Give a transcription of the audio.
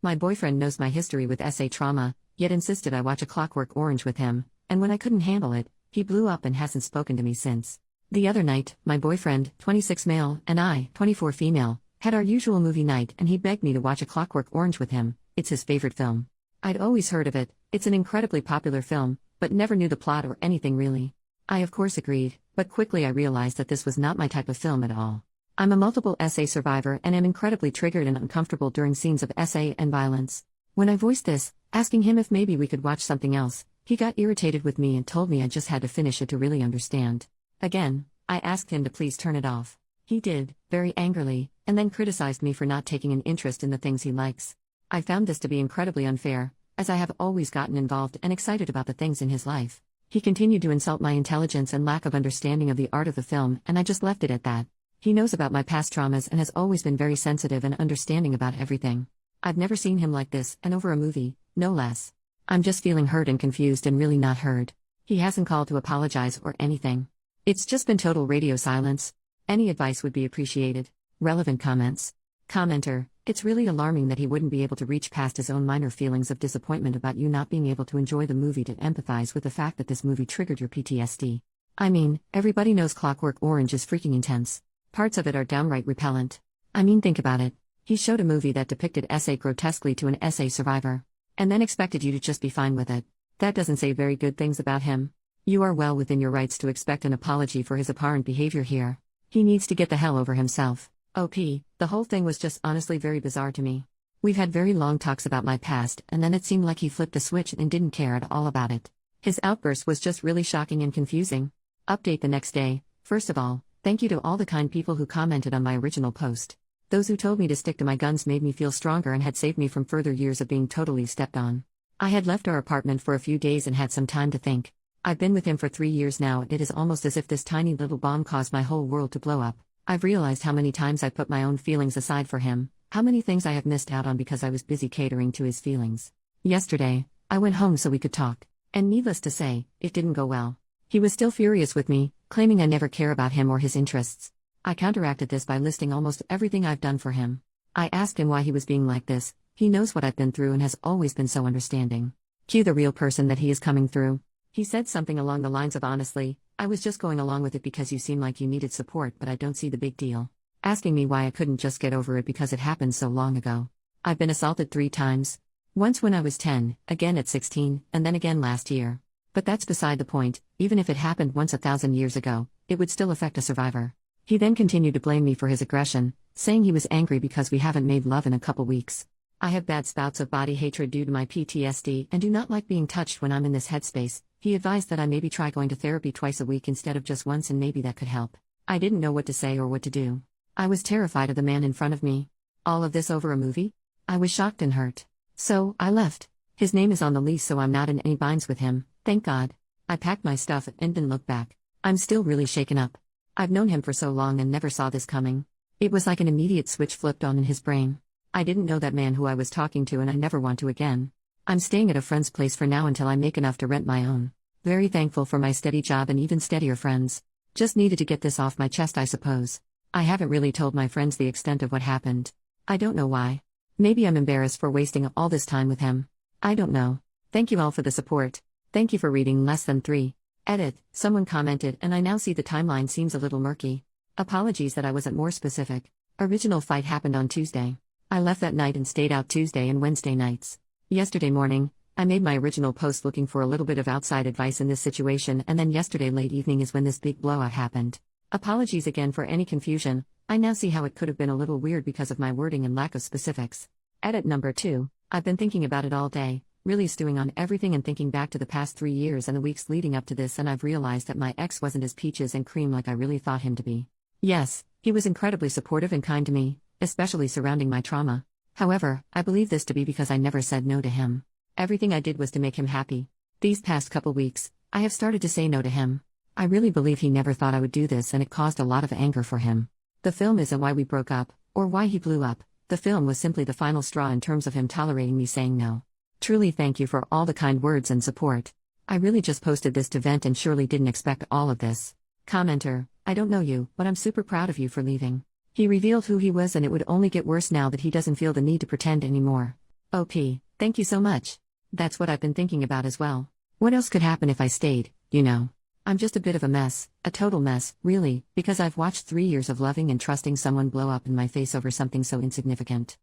My boyfriend knows my history with SA trauma, yet insisted I watch A Clockwork Orange with him, and when I couldn't handle it, he blew up and hasn't spoken to me since. The other night, my boyfriend, 26 male, and I, 24 female, had our usual movie night and he begged me to watch A Clockwork Orange with him. It's his favorite film. I'd always heard of it, it's an incredibly popular film, but never knew the plot or anything really. I of course agreed, but quickly I realized that this was not my type of film at all. I'm a multiple SA survivor and am incredibly triggered and uncomfortable during scenes of SA and violence. When I voiced this, asking him if maybe we could watch something else, he got irritated with me and told me I just had to finish it to really understand. Again, I asked him to please turn it off. He did, very angrily, and then criticized me for not taking an interest in the things he likes. I found this to be incredibly unfair, as I have always gotten involved and excited about the things in his life. He continued to insult my intelligence and lack of understanding of the art of the film, and I just left it at that. He knows about my past traumas and has always been very sensitive and understanding about everything. I've never seen him like this, and over a movie, no less. I'm just feeling hurt and confused and really not heard. He hasn't called to apologize or anything. It's just been total radio silence. Any advice would be appreciated. Relevant comments. Commenter, it's really alarming that he wouldn't be able to reach past his own minor feelings of disappointment about you not being able to enjoy the movie to empathize with the fact that this movie triggered your PTSD. I mean, everybody knows Clockwork Orange is freaking intense. Parts of it are downright repellent. I mean, think about it. He showed a movie that depicted SA grotesquely to an SA survivor. And then expected you to just be fine with it. That doesn't say very good things about him. You are well within your rights to expect an apology for his apparent behavior here. He needs to get the hell over himself. OP, the whole thing was just honestly very bizarre to me. We've had very long talks about my past, and then it seemed like he flipped a switch and didn't care at all about it. His outburst was just really shocking and confusing. Update the next day. First of all, thank you to all the kind people who commented on my original post. Those who told me to stick to my guns made me feel stronger and had saved me from further years of being totally stepped on. I had left our apartment for a few days and had some time to think. I've been with him for 3 years now, and it is almost as if this tiny little bomb caused my whole world to blow up. I've realized how many times I put my own feelings aside for him, how many things I have missed out on because I was busy catering to his feelings. Yesterday, I went home so we could talk, and needless to say, it didn't go well. He was still furious with me, claiming I never care about him or his interests. I counteracted this by listing almost everything I've done for him. I asked him why he was being like this. He knows what I've been through and has always been so understanding. Cue the real person that he is coming through. He said something along the lines of honestly, I was just going along with it because you seem like you needed support, but I don't see the big deal. Asking me why I couldn't just get over it because it happened so long ago. I've been assaulted 3 times. Once when I was 10, again at 16, and then again last year. But that's beside the point. Even if it happened once 1,000 years ago, it would still affect a survivor. He then continued to blame me for his aggression, saying he was angry because we haven't made love in a couple weeks. I have bad spouts of body hatred due to my PTSD and do not like being touched when I'm in this headspace. He advised that I maybe try going to therapy twice a week instead of just once, and maybe that could help. I didn't know what to say or what to do. I was terrified of the man in front of me. All of this over a movie? I was shocked and hurt. So, I left. His name is on the lease, so I'm not in any binds with him, thank God. I packed my stuff and didn't look back. I'm still really shaken up. I've known him for so long and never saw this coming. It was like an immediate switch flipped on in his brain. I didn't know that man who I was talking to, and I never want to again. I'm staying at a friend's place for now until I make enough to rent my own. Very thankful for my steady job and even steadier friends. Just needed to get this off my chest, I suppose. I haven't really told my friends the extent of what happened. I don't know why. Maybe I'm embarrassed for wasting all this time with him. I don't know. Thank you all for the support. Thank you for reading less than 3. Edit, someone commented, and I now see the timeline seems a little murky. Apologies that I wasn't more specific. Original fight happened on Tuesday. I left that night and stayed out Tuesday and Wednesday nights. Yesterday morning, I made my original post looking for a little bit of outside advice in this situation, and then yesterday late evening is when this big blowout happened. Apologies again for any confusion. I now see how it could have been a little weird because of my wording and lack of specifics. Edit number 2. I've been thinking about it all day, really stewing on everything and thinking back to the past 3 years and the weeks leading up to this, and I've realized that my ex wasn't as peaches and cream like I really thought him to be. Yes, he was incredibly supportive and kind to me, especially surrounding my trauma. However, I believe this to be because I never said no to him. Everything I did was to make him happy. These past couple weeks, I have started to say no to him. I really believe he never thought I would do this, and it caused a lot of anger for him. The film isn't why we broke up, or why he blew up. The film was simply the final straw in terms of him tolerating me saying no. Truly thank you for all the kind words and support. I really just posted this to vent and surely didn't expect all of this. Commenter, I don't know you, but I'm super proud of you for leaving. He revealed who he was, and it would only get worse now that he doesn't feel the need to pretend anymore. OP, thank you so much. That's what I've been thinking about as well. What else could happen if I stayed, you know? I'm just a bit of a mess, a total mess, really, because I've watched 3 years of loving and trusting someone blow up in my face over something so insignificant.